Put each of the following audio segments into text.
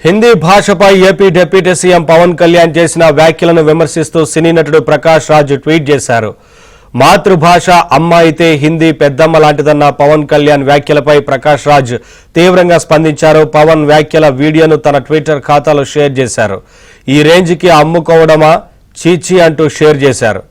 హిందీ భాషపై AP deputy CM Pawan Kalyan చేసిన వ్యాఖ్యలను విమర్శిస్తూ సినీ నటుడు ప్రకాష్ రాజ్ ట్వీట్ చేశారు. మాతృభాష అమ్మ అయితే హిందీ పెద్దమ్మ లాంటిదన్న పవన్ కళ్యాణ్ వ్యాఖ్యలపై ప్రకాష్ రాజ్ తీవ్రంగా స్పందించారు. పవన్ వ్యాఖ్యల వీడియోను తన ట్విట్టర్ ఖాతాలో షేర్ చేశారు. ఈ రేంజ్కి అమ్ముకోవడమా చీచీ అంటూ షేర్ చేశారు.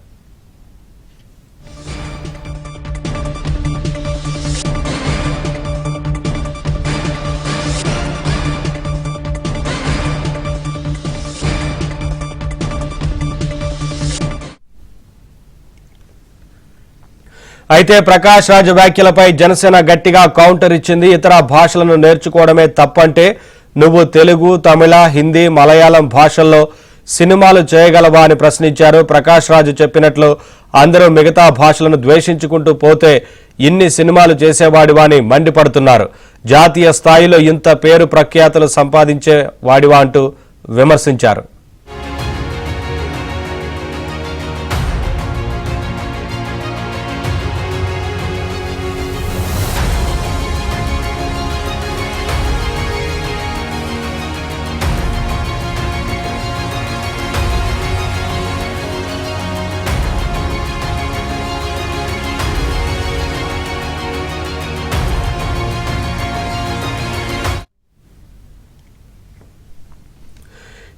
అయితే ప్రకాష్ రాజ్ వ్యాఖ్యలపై జనసేన గట్టిగా కౌంటర్ ఇచ్చింది. ఇతర భాషలను నేర్చుకోవడమే తప్పంటే నువ్వు తెలుగు, తమిళ, హిందీ, మలయాళం భాషల్లో సినిమాలు చేయగలవా అని ప్రశ్నించారు. ప్రకాష్ రాజ్ చెప్పినట్లు అందరూ మిగతా భాషలను ద్వేషించుకుంటూ పోతే ఇన్ని సినిమాలు చేసేవాడివా అని మండిపడుతున్నారు. జాతీయ స్థాయిలో ఇంత పేరు ప్రఖ్యాతులు సంపాదించే వాడివా అంటూ విమర్శించారు.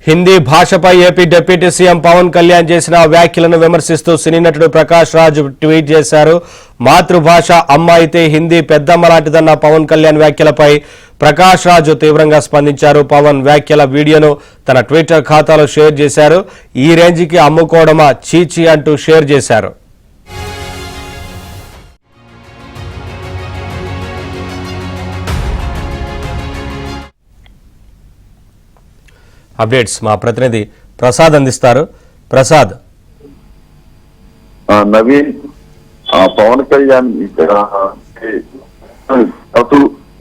హిందీ భాషపై AP deputy CM Pawan Kalyan చేసిన వ్యాఖ్యలను విమర్శిస్తూ సినీ నటుడు ప్రకాష్ రాజ్ ట్వీట్ చేశారు. మాతృభాష అమ్మ అయితే హిందీ పెద్దమ్మ లాంటిదన్న పవన్ కళ్యాణ్ వ్యాఖ్యలపై ప్రకాష్ రాజ్ తీవ్రంగా స్పందించారు. పవన్ వ్యాఖ్యల వీడియోను తన ట్విట్టర్ ఖాతాలో షేర్ చేశారు. ఈ రేంజ్కి అమ్ముకోవడమా చీచీ అంటూ షేర్ చేశారు. అప్డేట్స్ మా ప్రతినిధి ప్రసాద్ అందిస్తారు. ప్రసాద్. నవీన్, పవన్ కళ్యాణ్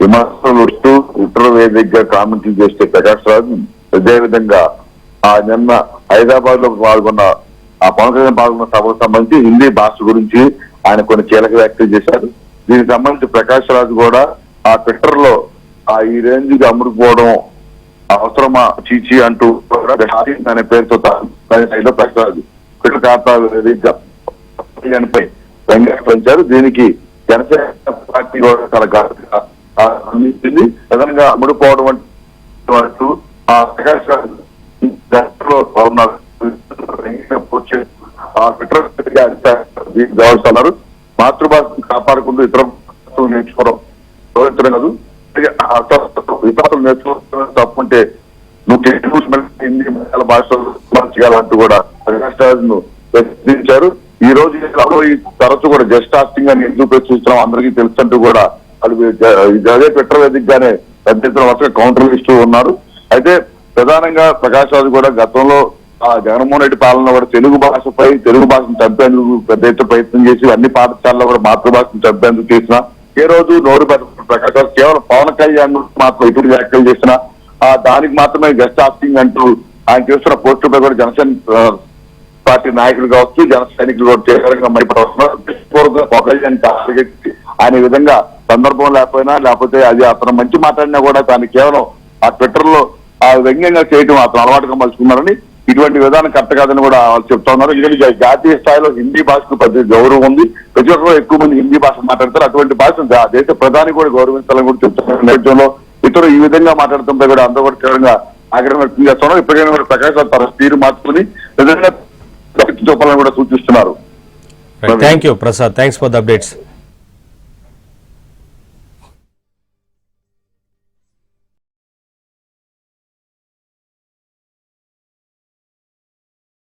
విమర్శలు వస్తూ ఉత్తర వేదికగా కామెంట్లు చేస్తే ప్రకాష్ రాజ్ అదేవిధంగా నిన్న హైదరాబాద్ లో పాల్గొన్న పవన్ కళ్యాణ్ పాల్గొన్న సభకు సంబంధించి హిందీ భాష గురించి ఆయన కొన్ని కీలక వ్యాఖ్యలు చేశారు. దీనికి సంబంధించి ప్రకాష్ రాజ్ కూడా ఆ ట్విట్టర్ లో ఈ రేంజ్ గా అమ్ముడుపోవడం అవసరమా చీచి అంటూ అనే పేరుతో ట్విట్టర్ ఖాతా పై వ్యంగ్యాలు. దీనికి జనసేన పార్టీ కూడా చాలా అందించింది. ప్రధానంగా అమ్ముడుపోవడం అంటూ ప్రకాష్ ట్విట్టర్ మాతృభాషను కాపాడుకుంటూ ఇతర భాషలు నేర్చుకోవడం కాదు, విధానం నేర్చుకోవడం తప్పుంటే నువ్వు తెలుగు, హిందీ, మలయాళ భాషలు చేయాలంటూ కూడా ప్రకాష్ రాజ్ ను ప్రశ్నించారు. ఈ రోజు తరచు కూడా జస్ట్ కాస్టింగ్ అని ఎందుకు ప్రశ్నిస్తున్నాం అందరికీ తెలుసంటూ కూడా అదే ట్విట్టర్ వేదికగానే పెద్ద ఎత్తున వరుసగా కౌంటర్లు ఇస్తూ ఉన్నారు. అయితే ప్రధానంగా ప్రకాష్ రాజ్ కూడా గతంలో జగన్మోహన్ రెడ్డి పాలన కూడా తెలుగు భాషను చంపేందుకు పెద్ద ఎత్తున ప్రయత్నం చేసి అన్ని పాఠశాలలో కూడా మాతృభాషను చంపేందుకు చేసిన ఏ రోజు నోరు ప్రకాష్ రాజ్ కేవలం పవన్ కళ్యాణ్ మాత్రం ఇటువంటి వ్యాఖ్యలు చేసిన దానికి మాత్రమే గెస్ట్ ఆస్టింగ్ అంటూ ఆయన చేస్తున్న పోస్టులపై కూడా జనసేన పార్టీ నాయకులు కావచ్చు, జన సైనికులు కూడా తీవ్రంగా మండిపడుతున్నారు. ఆయన విధంగా సందర్భం లేకపోతే అది అతను మంచి మాట్లాడినా కూడా దాన్ని కేవలం ఆ ట్విట్టర్ లో వ్యంగ్యంగా చేయడం అతను అలవాటుగా మలుచుకున్నారని, ఇటువంటి విధానం కరెక్ట్ కాదని కూడా వాళ్ళు చెప్తా ఉన్నారు. ఎందుకంటే జాతీయ స్థాయిలో హిందీ భాషకు పెద్ద గౌరవం ఉంది, ప్రతి ఒక్కరు ఎక్కువ మంది హిందీ భాష మాట్లాడతారు. అటువంటి భాష దేశ ప్రధాని కూడా గౌరవించాలని కూడా చెప్తున్నారు. నేపథ్యంలో ఇతరులు ఈ విధంగా మాట్లాడుతుంటే కూడా అందరూ కూడా తీవ్రంగా ఆగ్రహం వ్యక్తం చేస్తున్నారు. ఇప్పటికైనా కూడా ప్రకాష్ రాజ్ తన తీరు మార్చుకుని విధంగా చూపాలని కూడా సూచిస్తున్నారు. Thank you Prasad, thanks for the updates.